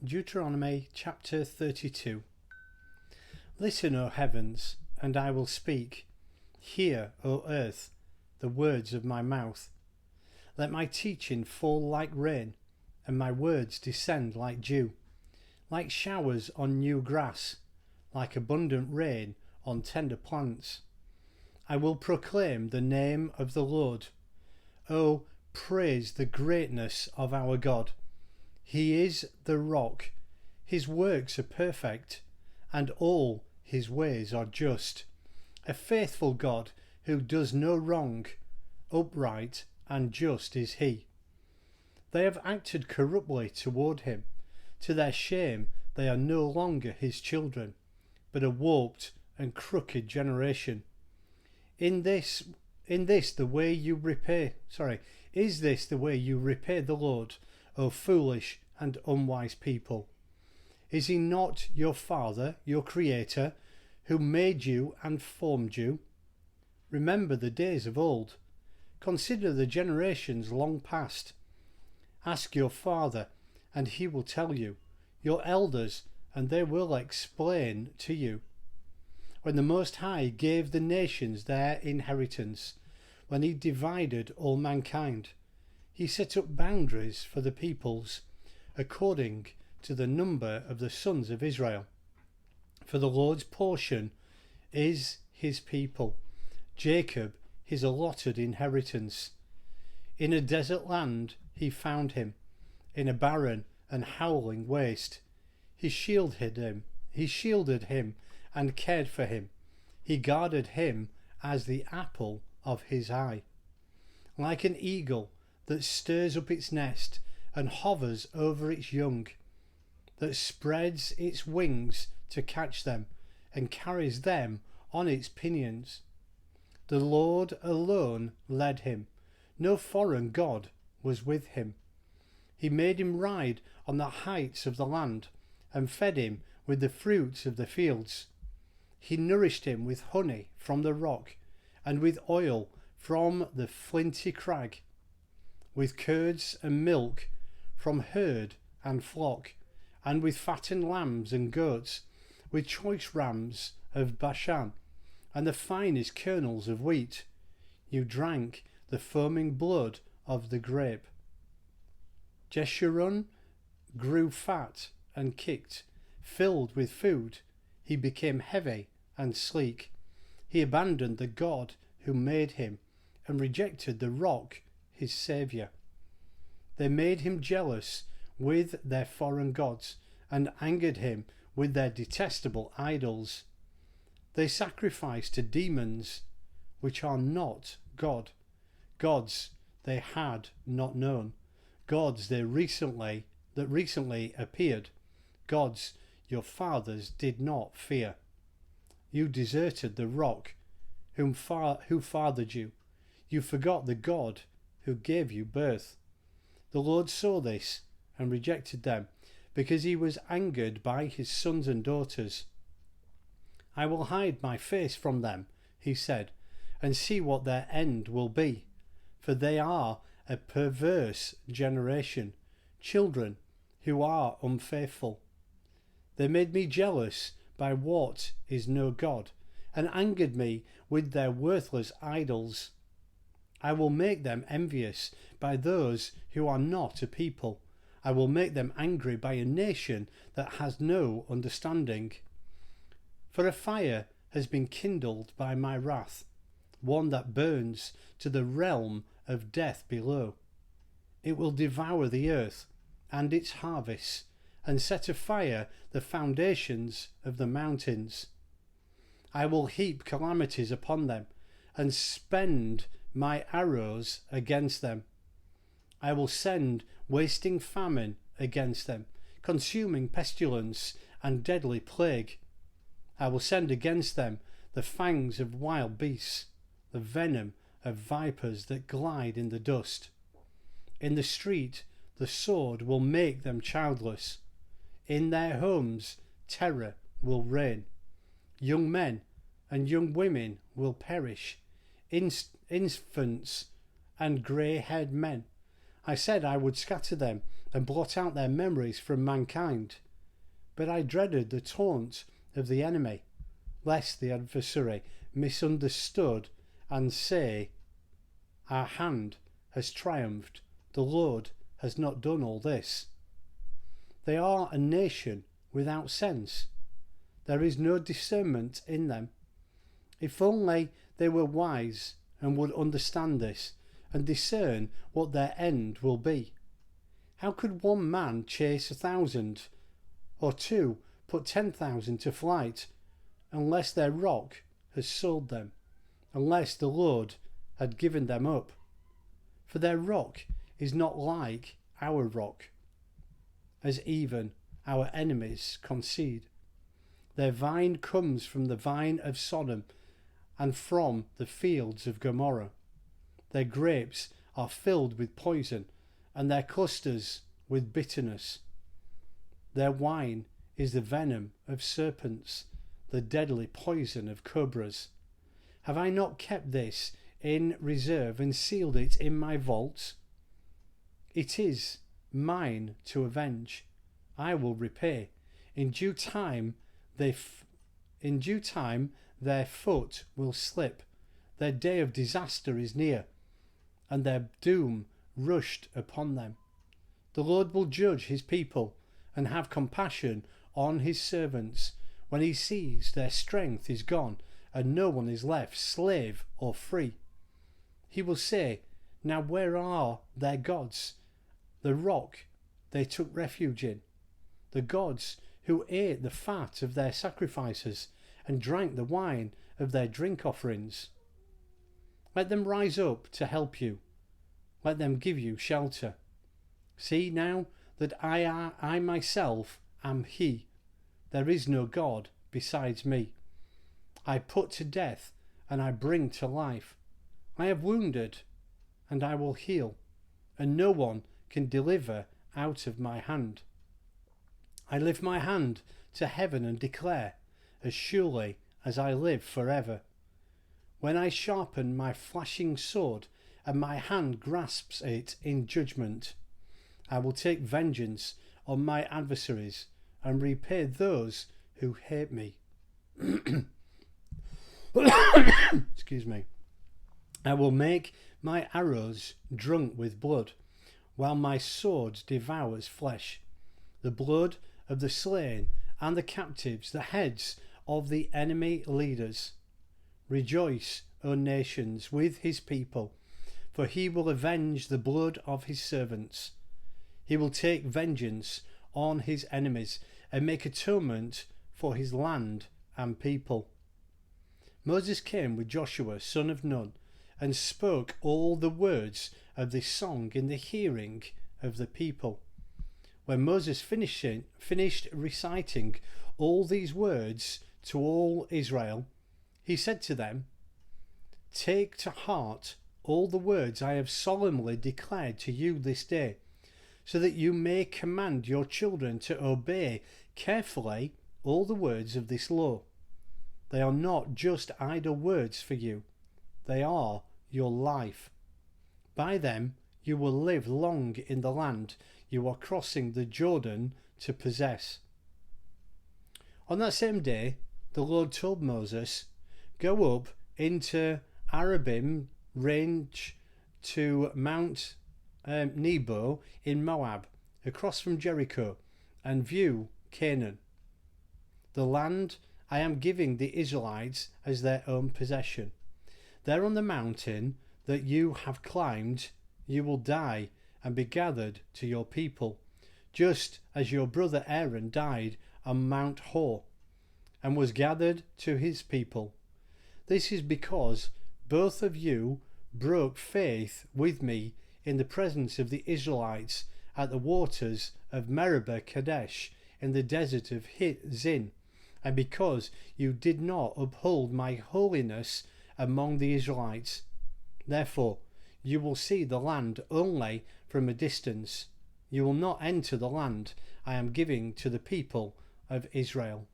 Deuteronomy chapter 32. Listen, O heavens, and I will speak. Hear, O earth, the words of my mouth. Let my teaching fall like rain, and my words descend like dew, like showers on new grass, like abundant rain on tender plants. I will proclaim the name of the Lord. Oh, praise the greatness of our God. He is the rock. His works are perfect, and all his ways are just. A faithful God who does no wrong. Upright and just is he. They have acted corruptly toward him. To their shame they are no longer his children, but a warped and crooked generation. Is this the way you repay the Lord, O foolish and unwise people? Is he not your Father, your Creator, who made you and formed you? Remember the days of old. Consider the generations long past. Ask your father, and he will tell you, your elders, and they will explain to you. When the Most High gave the nations their inheritance, when he divided all mankind, he set up boundaries for the peoples, according to the number of the sons of Israel. For the Lord's portion is his people, Jacob his allotted inheritance. In a desert land he found him, in a barren and howling waste. He shielded him and cared for him. He guarded him as the apple of his eye. Like an eagle that stirs up its nest and hovers over its young, that spreads its wings to catch them and carries them on its pinions. The Lord alone led him. No foreign god was with him. He made him ride on the heights of the land and fed him with the fruits of the fields. He nourished him with honey from the rock and with oil from the flinty crag, with curds and milk from herd and flock, and with fattened lambs and goats, with choice rams of Bashan, and the finest kernels of wheat. You drank the foaming blood of the grape. Jeshurun grew fat and kicked, filled with food. He became heavy and sleek. He abandoned the God who made him and rejected the rock, his saviour. They made him jealous with their foreign gods and angered him with their detestable idols. They sacrificed to demons which are not God, gods they had not known, gods that recently appeared, gods your fathers did not fear. You deserted the rock who fathered you. You forgot the God who gave you birth. The Lord saw this and rejected them, because he was angered by his sons and daughters. I will hide my face from them, he said, and see what their end will be, for they are a perverse generation, children who are unfaithful. They made me jealous by what is no God, and angered me with their worthless idols. I will make them envious by those who are not a people. I will make them angry by a nation that has no understanding. For a fire has been kindled by my wrath, one that burns to the realm of death below. It will devour the earth and its harvests, and set afire the foundations of the mountains. I will heap calamities upon them, and spend my arrows against them. I will send wasting famine against them, consuming pestilence and deadly plague. I will send against them the fangs of wild beasts, the venom of vipers that glide in the dust. In the street the sword will make them childless. In their homes terror will reign. Young men and young women will perish, infants and grey-haired men. I said I would scatter them and blot out their memories from mankind. But I dreaded the taunt of the enemy, lest the adversary misunderstood and say, our hand has triumphed, the Lord has not done all this. They are a nation without sense. There is no discernment in them. If only they were wise and would understand this and discern what their end will be. How could one man chase 1,000, or two put 10,000 to flight, unless their rock has sold them, unless the Lord had given them up? For their rock is not like our rock, as even our enemies concede. Their vine comes from the vine of Sodom and from the fields of Gomorrah. Their grapes are filled with poison, and their clusters with bitterness. Their wine is the venom of serpents, the deadly poison of cobras. Have I not kept this in reserve and sealed it in my vaults? It is mine to avenge. I will repay. In due time their foot will slip. Their day of disaster is near, and their doom rushed upon them. The Lord will judge his people and have compassion on his servants when he sees their strength is gone and no one is left, slave or free. He will say, now where are their gods, the rock they took refuge in, the gods who ate the fat of their sacrifices and drank the wine of their drink offerings? Let them rise up to help you. Let them give you shelter. See now that I myself am he. There is no God besides me. I put to death and I bring to life. I have wounded and I will heal, and no one can deliver out of my hand. I lift my hand to heaven and declare, as surely as I live forever. When I sharpen my flashing sword and my hand grasps it in judgment, I will take vengeance on my adversaries and repay those who hate me. Excuse me. I will make my arrows drunk with blood, while my sword devours flesh, the blood of the slain and the captives, the heads of the enemy leaders. Rejoice, O nations, with his people, for he will avenge the blood of his servants. He will take vengeance on his enemies and make atonement for his land and people. Moses came with Joshua, son of Nun, and spoke all the words of this song in the hearing of the people. When Moses finished reciting all these words to all Israel, he said to them, take to heart all the words I have solemnly declared to you this day, so that you may command your children to obey carefully all the words of this law. They are not just idle words for you, they are your life. By them you will live long in the land you are crossing the Jordan to possess. On that same day, the Lord told Moses, go up into Arabim range to Mount Nebo in Moab, across from Jericho, and view Canaan, the land I am giving the Israelites as their own possession. There on the mountain that you have climbed, you will die and be gathered to your people, just as your brother Aaron died on Mount Hor and was gathered to his people. This is because both of you broke faith with me in the presence of the Israelites at the waters of Meribah Kadesh in the desert of Zin, and because you did not uphold my holiness among the Israelites. Therefore you will see the land only from a distance. You will not enter the land I am giving to the people of Israel.